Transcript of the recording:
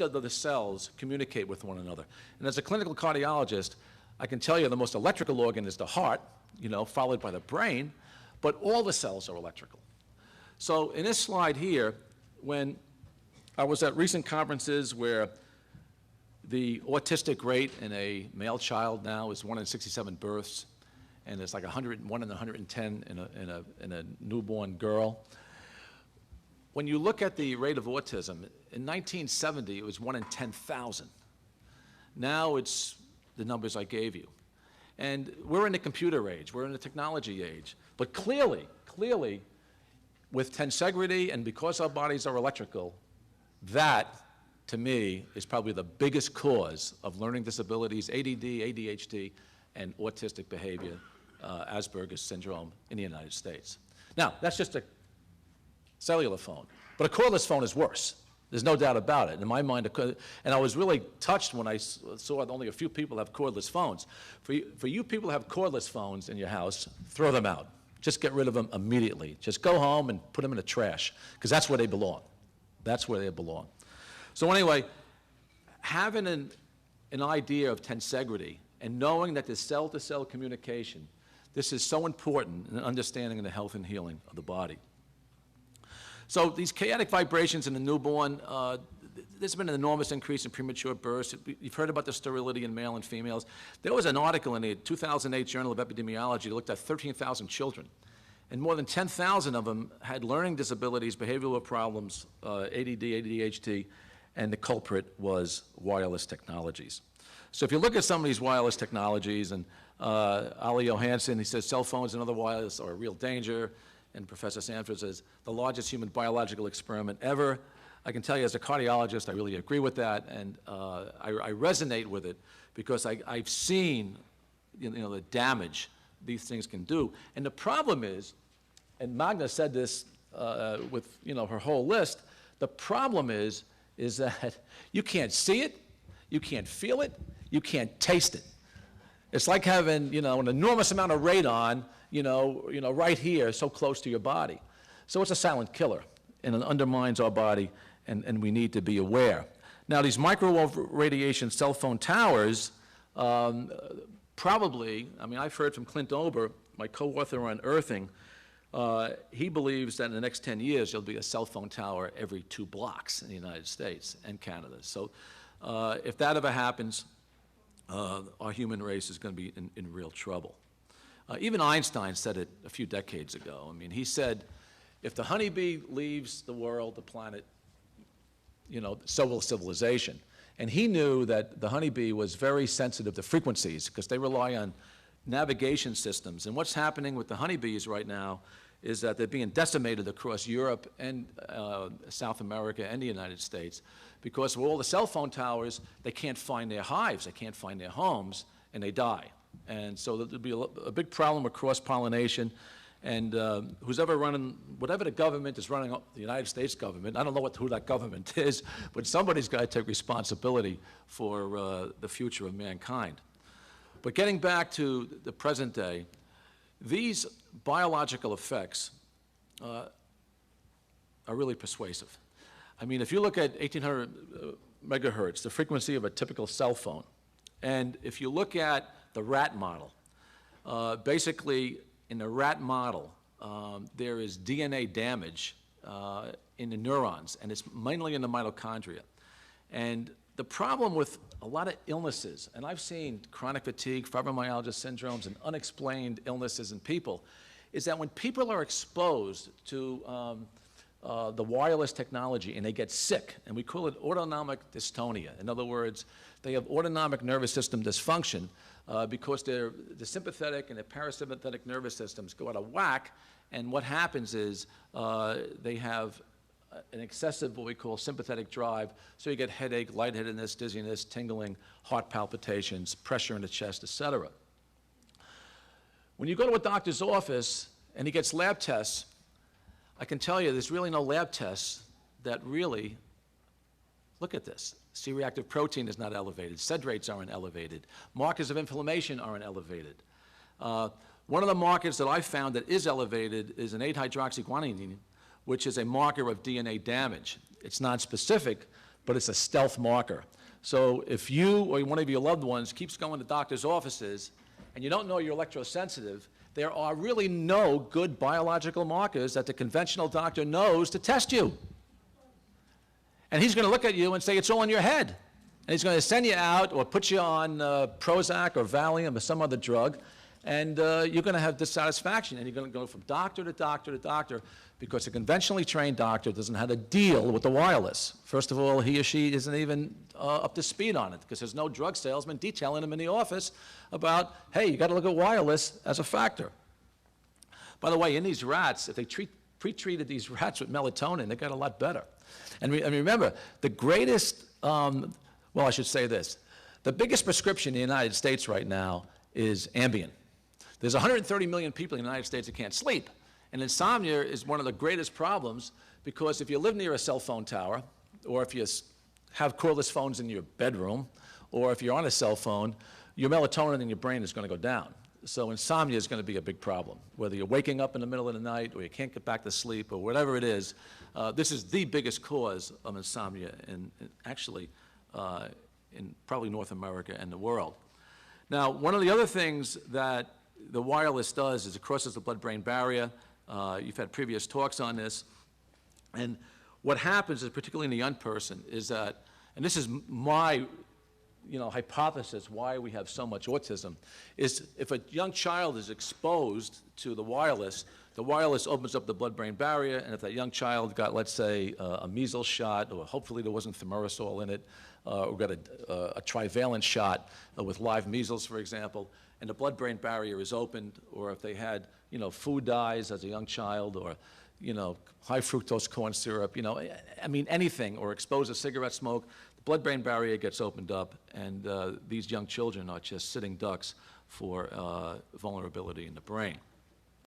of the cells communicate with one another. And as a clinical cardiologist, I can tell you the most electrical organ is the heart, followed by the brain, but all the cells are electrical. So in this slide here, when I was at recent conferences where the autistic rate in a male child now is 1 in 67 births, and it's like 101 in 110 in a newborn girl. When you look at the rate of autism, in 1970 it was 1 in 10,000. Now it's the numbers I gave you. And we're in the computer age, we're in the technology age. But clearly, with tensegrity and because our bodies are electrical, that, to me, is probably the biggest cause of learning disabilities, ADD, ADHD, and autistic behavior, Asperger's syndrome in the United States. Now, that's just a cellular phone, but a cordless phone is worse. There's no doubt about it. In my mind, and I was really touched when I saw that only a few people have cordless phones. For you people who have cordless phones in your house, throw them out. Just get rid of them immediately. Just go home and put them in the trash, because that's where they belong. That's where they belong. So anyway, having an idea of tensegrity and knowing that there's cell-to-cell communication, this is so important in understanding the health and healing of the body. So these chaotic vibrations in the newborn, there's been an enormous increase in premature births. You've heard about the sterility in male and females. There was an article in the 2008 Journal of Epidemiology that looked at 13,000 children, and more than 10,000 of them had learning disabilities, behavioral problems, ADD, ADHD, and the culprit was wireless technologies. So if you look at some of these wireless technologies, and Ali Johansson, he says cell phones and other wireless are a real danger, and Professor Sanford says the largest human biological experiment ever. I can tell you as a cardiologist, I really agree with that, and I resonate with it because I've seen the damage these things can do. And the problem is, and Magna said this with her whole list, the problem is that you can't see it, you can't feel it, you can't taste it. It's like having an enormous amount of radon right here, so close to your body. So it's a silent killer, and it undermines our body, and we need to be aware. Now, these microwave radiation cell phone towers, probably, I've heard from Clint Ober, my co-author on earthing, he believes that in the next 10 years, there'll be a cell phone tower every 2 blocks in the United States and Canada. So if that ever happens, our human race is going to be in real trouble. Even Einstein said it a few decades ago. He said, if the honeybee leaves the world, the planet, so will civilization. And he knew that the honeybee was very sensitive to frequencies because they rely on navigation systems. And what's happening with the honeybees right now is that they're being decimated across Europe and South America and the United States because of all the cell phone towers. They can't find their hives, they can't find their homes, and they die. And so there'll be a big problem with cross-pollination. And who's ever running, whatever the government is running, the United States government, I don't know who that government is, but somebody's got to take responsibility for the future of mankind. But getting back to the present day, these biological effects are really persuasive. If you look at 1800 megahertz, the frequency of a typical cell phone, and if you look at the rat model, basically in the rat model, there is DNA damage in the neurons, and it's mainly in the mitochondria. And the problem with a lot of illnesses, and I've seen chronic fatigue, fibromyalgia syndromes, and unexplained illnesses in people, is that when people are exposed to the wireless technology and they get sick, and we call it autonomic dystonia. In other words, they have autonomic nervous system dysfunction because the sympathetic and the parasympathetic nervous systems go out of whack, and what happens is they have an excessive, what we call sympathetic drive, so you get headache, lightheadedness, dizziness, tingling, heart palpitations, pressure in the chest, etc. When you go to a doctor's office and he gets lab tests, I can tell you there's really no lab tests that really look at this. C-reactive protein is not elevated. SED rates aren't elevated. Markers of inflammation aren't elevated. One of the markers that I found that is elevated is an 8-hydroxyguanine, which is a marker of DNA damage. It's nonspecific, but it's a stealth marker. So if you or one of your loved ones keeps going to doctor's offices and you don't know you're electrosensitive, there are really no good biological markers that the conventional doctor knows to test you. And he's going to look at you and say it's all in your head. And he's going to send you out or put you on Prozac or Valium or some other drug, and you're going to have dissatisfaction, and you're going to go from doctor to doctor to doctor because a conventionally trained doctor doesn't know how to deal with the wireless. First of all, he or she isn't even up to speed on it because there's no drug salesman detailing him in the office about, hey, you got to look at wireless as a factor. By the way, in these rats, if they pre-treated these rats with melatonin, they got a lot better. And remember, the greatest, well, I should say this. The biggest prescription in the United States right now is Ambien. There's 130 million people in the United States that can't sleep. And insomnia is one of the greatest problems because if you live near a cell phone tower, or if you have cordless phones in your bedroom, or if you're on a cell phone, your melatonin in your brain is going to go down. So insomnia is going to be a big problem. Whether you're waking up in the middle of the night or you can't get back to sleep or whatever it is, this is the biggest cause of insomnia actually in probably North America and the world. Now, one of the other things that the wireless does is it crosses the blood-brain barrier. You've had previous talks on this. And what happens is, particularly in the young person, is that, and this is my hypothesis why we have so much autism, is if a young child is exposed to the wireless opens up the blood-brain barrier, and if that young child got, let's say, a measles shot, or hopefully there wasn't thimerosal in it, or got a trivalent shot with live measles, for example, and the blood-brain barrier is opened, or if they had, food dyes as a young child, or, high fructose corn syrup, I mean, anything, or exposed to cigarette smoke, the blood-brain barrier gets opened up, and these young children are just sitting ducks for vulnerability in the brain.